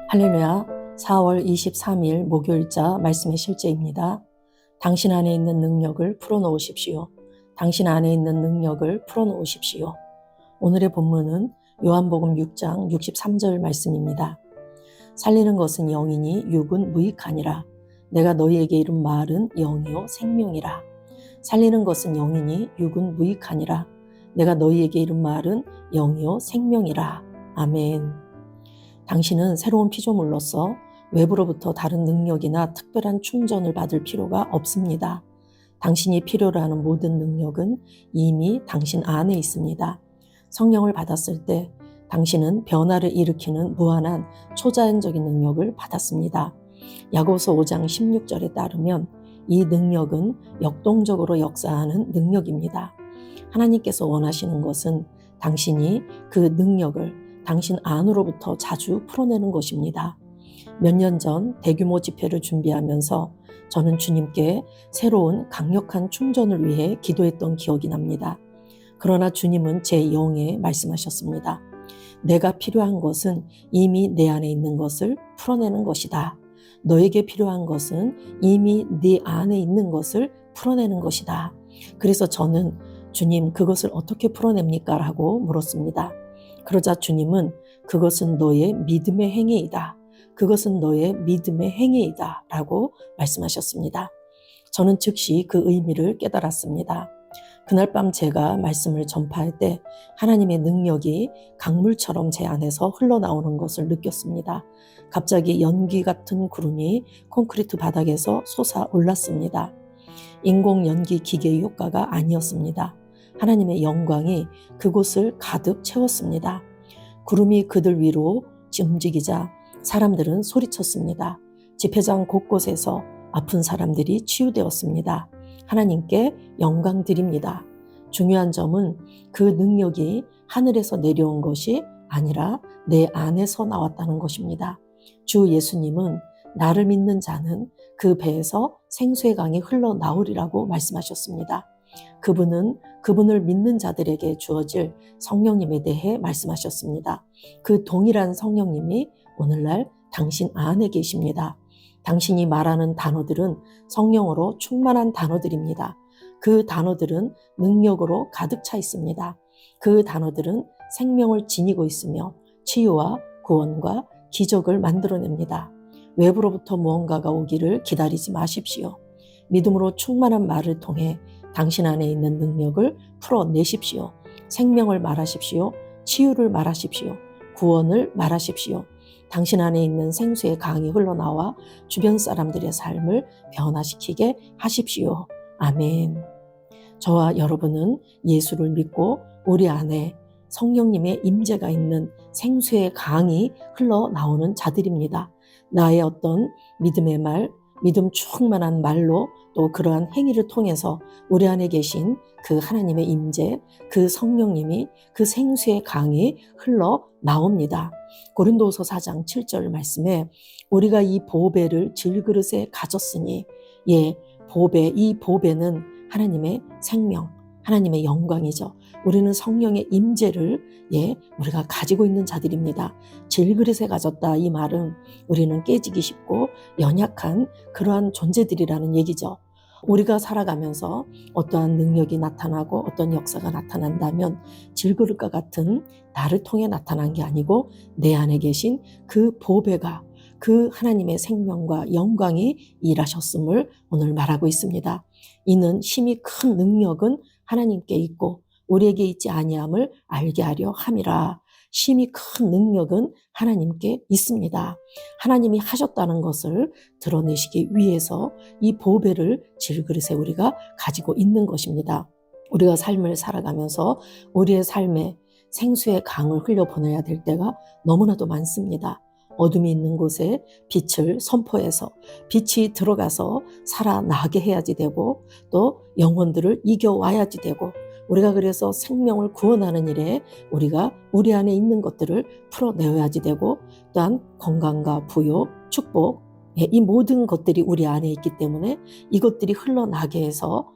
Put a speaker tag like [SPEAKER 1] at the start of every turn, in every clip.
[SPEAKER 1] 할렐루야. 4월 23일 목요일자 말씀의 실제입니다. 당신 안에 있는 능력을 풀어놓으십시오. 당신 안에 있는 능력을 풀어놓으십시오. 오늘의 본문은 요한복음 6장 63절 말씀입니다. 살리는 것은 영이니 육은 무익하니라. 내가 너희에게 이른 말은 영이요 생명이라. 살리는 것은 영이니 육은 무익하니라. 내가 너희에게 이른 말은 영이요 생명이라. 아멘. 당신은 새로운 피조물로서 외부로부터 다른 능력이나 특별한 충전을 받을 필요가 없습니다. 당신이 필요로 하는 모든 능력은 이미 당신 안에 있습니다. 성령을 받았을 때 당신은 변화를 일으키는 무한한 초자연적인 능력을 받았습니다. 야고보서 5장 16절에 따르면 이 능력은 역동적으로 역사하는 능력입니다. 하나님께서 원하시는 것은 당신이 그 능력을 당신 안으로부터 자주 풀어내는 것입니다. 몇 년 전 대규모 집회를 준비하면서 저는 주님께 새로운 강력한 충전을 위해 기도했던 기억이 납니다. 그러나 주님은 제 영에 말씀하셨습니다. 내가 필요한 것은 이미 내 안에 있는 것을 풀어내는 것이다. 너에게 필요한 것은 이미 네 안에 있는 것을 풀어내는 것이다. 그래서 저는 주님, 그것을 어떻게 풀어냅니까? 라고 물었습니다. 그러자 주님은 그것은 너의 믿음의 행위이다. 그것은 너의 믿음의 행위이다. 라고 말씀하셨습니다. 저는 즉시 그 의미를 깨달았습니다. 그날 밤 제가 말씀을 전파할 때 하나님의 능력이 강물처럼 제 안에서 흘러나오는 것을 느꼈습니다. 갑자기 연기 같은 구름이 콘크리트 바닥에서 솟아올랐습니다. 인공 연기 기계의 효과가 아니었습니다. 하나님의 영광이 그곳을 가득 채웠습니다. 구름이 그들 위로 움직이자 사람들은 소리쳤습니다. 집회장 곳곳에서 아픈 사람들이 치유되었습니다. 하나님께 영광 드립니다. 중요한 점은 그 능력이 하늘에서 내려온 것이 아니라 내 안에서 나왔다는 것입니다. 주 예수님은 나를 믿는 자는 그 배에서 생수의 강이 흘러나오리라고 말씀하셨습니다. 그분은 그분을 믿는 자들에게 주어질 성령님에 대해 말씀하셨습니다. 그 동일한 성령님이 오늘날 당신 안에 계십니다. 당신이 말하는 단어들은 성령으로 충만한 단어들입니다. 그 단어들은 능력으로 가득 차 있습니다. 그 단어들은 생명을 지니고 있으며 치유와 구원과 기적을 만들어냅니다. 외부로부터 무언가가 오기를 기다리지 마십시오. 믿음으로 충만한 말을 통해 당신 안에 있는 능력을 풀어내십시오. 생명을 말하십시오. 치유를 말하십시오. 구원을 말하십시오. 당신 안에 있는 생수의 강이 흘러나와 주변 사람들의 삶을 변화시키게 하십시오. 아멘. 저와 여러분은 예수를 믿고 우리 안에 성령님의 임재가 있는 생수의 강이 흘러나오는 자들입니다. 나의 어떤 믿음의 말, 믿음 충만한 말로 또 그러한 행위를 통해서 우리 안에 계신 그 하나님의 임재, 그 성령님이 그 생수의 강이 흘러나옵니다. 고린도후서 4장 7절 말씀에 우리가 이 보배를 질그릇에 가졌으니 보배, 이 보배는 하나님의 생명, 하나님의 영광이죠. 우리는 성령의 임재를 우리가 가지고 있는 자들입니다. 질그릇에 가졌다 이 말은 우리는 깨지기 쉽고 연약한 그러한 존재들이라는 얘기죠. 우리가 살아가면서 어떠한 능력이 나타나고 어떤 역사가 나타난다면 질그릇과 같은 나를 통해 나타난 게 아니고 내 안에 계신 그 보배가 그 하나님의 생명과 영광이 일하셨음을 오늘 말하고 있습니다. 이는 힘이 큰 능력은 하나님께 있고 우리에게 있지 아니함을 알게 하려 함이라. 힘이 큰 능력은 하나님께 있습니다. 하나님이 하셨다는 것을 드러내시기 위해서 이 보배를 질그릇에 우리가 가지고 있는 것입니다. 우리가 삶을 살아가면서 우리의 삶에 생수의 강을 흘려보내야 될 때가 너무나도 많습니다. 어둠이 있는 곳에 빛을 선포해서 빛이 들어가서 살아나게 해야지 되고 또 영혼들을 이겨와야지 되고 우리가 그래서 생명을 구원하는 일에 우리가 우리 안에 있는 것들을 풀어내야지 되고 또한 건강과 부요, 축복 이 모든 것들이 우리 안에 있기 때문에 이것들이 흘러나게 해서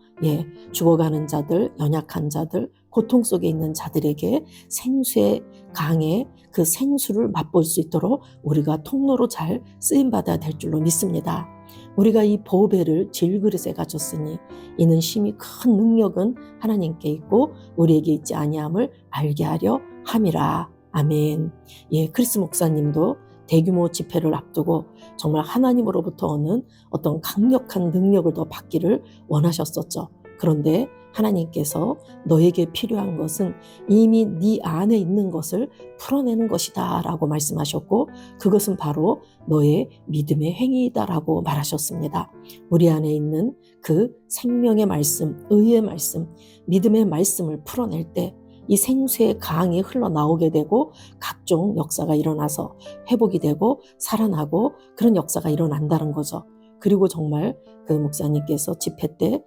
[SPEAKER 1] 죽어가는 자들, 연약한 자들, 고통 속에 있는 자들에게 생수의 강의 그 생수를 맛볼 수 있도록 우리가 통로로 잘 쓰임받아야 될 줄로 믿습니다. 우리가 이 보배를 질그릇에 가졌으니 이는 심히 큰 능력은 하나님께 있고 우리에게 있지 아니함을 알게 하려 함이라. 아멘. 예, 크리스 목사님도 대규모 집회를 앞두고 정말 하나님으로부터 오는 어떤 강력한 능력을 더 받기를 원하셨었죠. 그런데 하나님께서 너에게 필요한 것은 이미 네 안에 있는 것을 풀어내는 것이다 라고 말씀하셨고, 그것은 바로 너의 믿음의 행위이다라고 말하셨습니다. 우리 안에 있는 그 생명의 말씀, 의의 말씀, 믿음의 말씀을 풀어낼 때 이 생수의 강이 흘러나오게 되고 각종 역사가 일어나서 회복이 되고 살아나고 그런 역사가 일어난다는 거죠. 그리고 정말 그 목사님께서 집회 때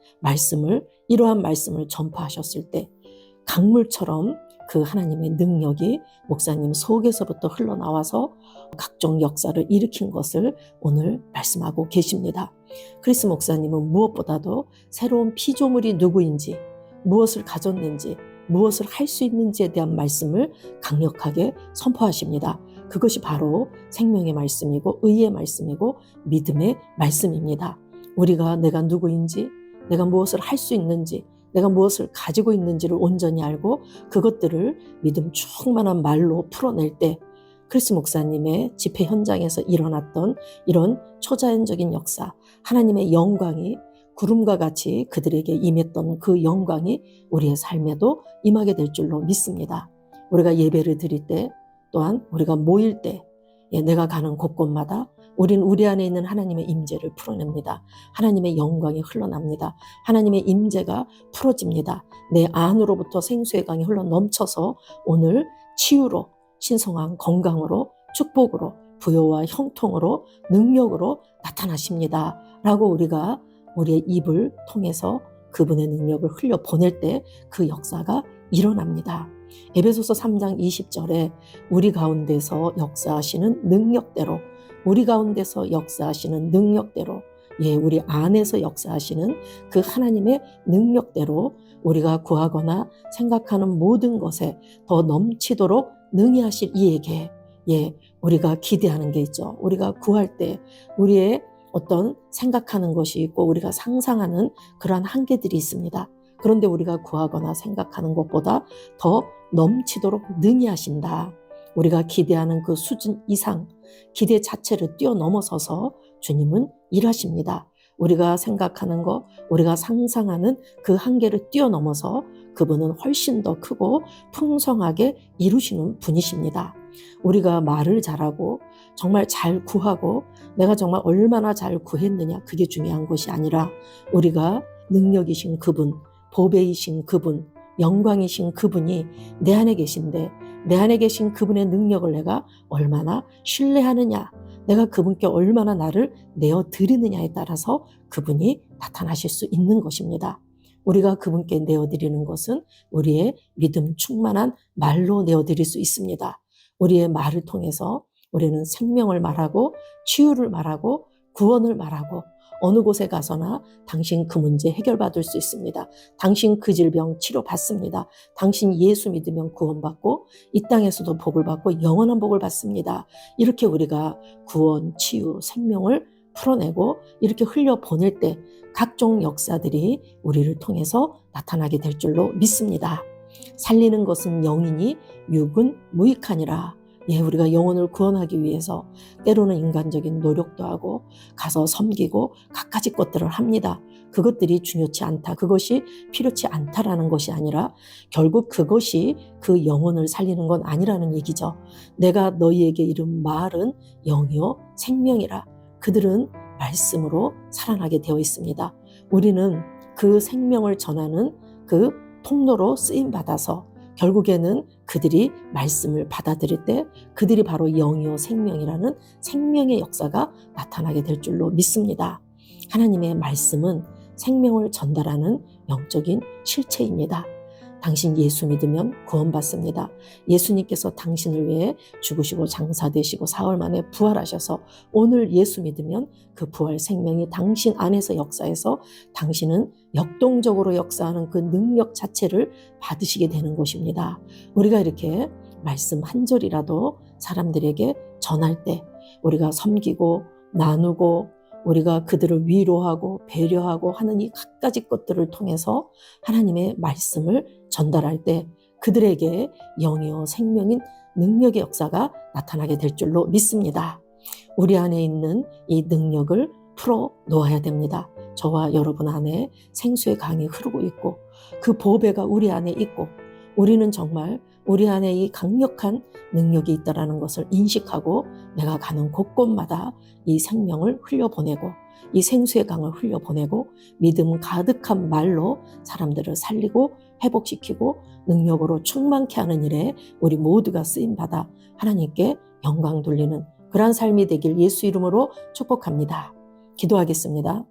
[SPEAKER 1] 이러한 말씀을 전파하셨을 때 강물처럼 그 하나님의 능력이 목사님 속에서부터 흘러나와서 각종 역사를 일으킨 것을 오늘 말씀하고 계십니다. 크리스 목사님은 무엇보다도 새로운 피조물이 누구인지, 무엇을 가졌는지, 무엇을 할 수 있는지에 대한 말씀을 강력하게 선포하십니다. 그것이 바로 생명의 말씀이고 의의 말씀이고 믿음의 말씀입니다. 우리가 내가 누구인지, 내가 무엇을 할 수 있는지, 내가 무엇을 가지고 있는지를 온전히 알고 그것들을 믿음 충만한 말로 풀어낼 때 크리스 목사님의 집회 현장에서 일어났던 이런 초자연적인 역사, 하나님의 영광이 구름과 같이 그들에게 임했던 그 영광이 우리의 삶에도 임하게 될 줄로 믿습니다. 우리가 예배를 드릴 때 또한 우리가 모일 때 내가 가는 곳곳마다 우리는 우리 안에 있는 하나님의 임재를 풀어냅니다. 하나님의 영광이 흘러납니다. 하나님의 임재가 풀어집니다. 내 안으로부터 생수의 강이 흘러넘쳐서 오늘 치유로, 신성한 건강으로, 축복으로, 부여와 형통으로, 능력으로 나타나십니다. 라고 우리가 우리의 입을 통해서 그분의 능력을 흘려보낼 때 그 역사가 일어납니다. 에베소서 3장 20절에 우리 가운데서 역사하시는 능력대로, 우리 가운데서 역사하시는 능력대로, 우리 안에서 역사하시는 그 하나님의 능력대로 우리가 구하거나 생각하는 모든 것에 더 넘치도록 능히 하실 이에게, 우리가 기대하는 게 있죠. 우리가 구할 때 우리의 어떤 생각하는 것이 있고 우리가 상상하는 그러한 한계들이 있습니다. 그런데 우리가 구하거나 생각하는 것보다 더 넘치도록 능히 하신다. 우리가 기대하는 그 수준 이상, 기대 자체를 뛰어넘어서서 주님은 일하십니다. 우리가 생각하는 것, 우리가 상상하는 그 한계를 뛰어넘어서 그분은 훨씬 더 크고 풍성하게 이루시는 분이십니다. 우리가 말을 잘하고 정말 잘 구하고 내가 정말 얼마나 잘 구했느냐, 그게 중요한 것이 아니라 우리가 능력이신 그분, 보배이신 그분, 영광이신 그분이 내 안에 계신데 내 안에 계신 그분의 능력을 내가 얼마나 신뢰하느냐, 내가 그분께 얼마나 나를 내어드리느냐에 따라서 그분이 나타나실 수 있는 것입니다. 우리가 그분께 내어드리는 것은 우리의 믿음 충만한 말로 내어드릴 수 있습니다. 우리의 말을 통해서 우리는 생명을 말하고 치유를 말하고 구원을 말하고 어느 곳에 가서나 당신 그 문제 해결받을 수 있습니다. 당신 그 질병 치료받습니다. 당신 예수 믿으면 구원받고 이 땅에서도 복을 받고 영원한 복을 받습니다. 이렇게 우리가 구원, 치유, 생명을 풀어내고 이렇게 흘려보낼 때 각종 역사들이 우리를 통해서 나타나게 될 줄로 믿습니다. 살리는 것은 영이니 육은 무익하니라. 우리가 영혼을 구원하기 위해서 때로는 인간적인 노력도 하고 가서 섬기고 갖가지 것들을 합니다. 그것들이 중요치 않다, 그것이 필요치 않다라는 것이 아니라 결국 그것이 그 영혼을 살리는 건 아니라는 얘기죠. 내가 너희에게 이른 말은 영이요 생명이라. 그들은 말씀으로 살아나게 되어 있습니다. 우리는 그 생명을 전하는 그 통로로 쓰임받아서 결국에는 그들이 말씀을 받아들일 때 그들이 바로 영이요 생명이라는 생명의 역사가 나타나게 될 줄로 믿습니다. 하나님의 말씀은 생명을 전달하는 영적인 실체입니다. 당신 예수 믿으면 구원받습니다. 예수님께서 당신을 위해 죽으시고 장사되시고 사흘 만에 부활하셔서 오늘 예수 믿으면 그 부활 생명이 당신 안에서 역사해서 당신은 역동적으로 역사하는 그 능력 자체를 받으시게 되는 것입니다. 우리가 이렇게 말씀 한 절이라도 사람들에게 전할 때 우리가 섬기고 나누고 우리가 그들을 위로하고 배려하고 하는 이 갖가지 것들을 통해서 하나님의 말씀을 전달할 때 그들에게 영이요 생명인 능력의 역사가 나타나게 될 줄로 믿습니다. 우리 안에 있는 이 능력을 풀어 놓아야 됩니다. 저와 여러분 안에 생수의 강이 흐르고 있고 그 보배가 우리 안에 있고 우리는 정말 우리 안에 이 강력한 능력이 있다는 것을 인식하고 내가 가는 곳곳마다 이 생명을 흘려보내고 이 생수의 강을 흘려보내고 믿음 가득한 말로 사람들을 살리고 회복시키고 능력으로 충만케 하는 일에 우리 모두가 쓰임받아 하나님께 영광 돌리는 그러한 삶이 되길 예수 이름으로 축복합니다. 기도하겠습니다.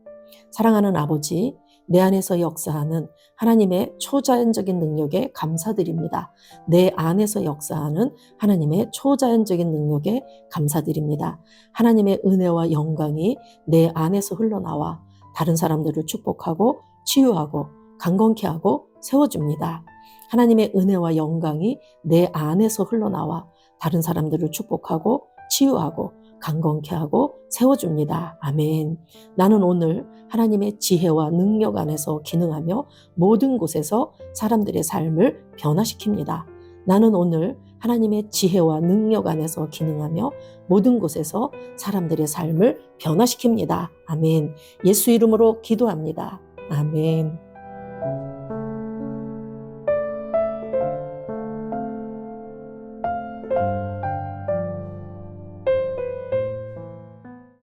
[SPEAKER 1] 사랑하는 아버지, 내 안에서 역사하는 하나님의 초자연적인 능력에 감사드립니다. 내 안에서 역사하는 하나님의 초자연적인 능력에 감사드립니다. 하나님의 은혜와 영광이 내 안에서 흘러나와 다른 사람들을 축복하고 치유하고 강건케 하고 세워줍니다. 하나님의 은혜와 영광이 내 안에서 흘러나와 다른 사람들을 축복하고 치유하고 강건케 하고 세워줍니다. 아멘. 나는 오늘 하나님의 지혜와 능력 안에서 기능하며 모든 곳에서 사람들의 삶을 변화시킵니다. 나는 오늘 하나님의 지혜와 능력 안에서 기능하며 모든 곳에서 사람들의 삶을 변화시킵니다. 아멘. 예수 이름으로 기도합니다. 아멘.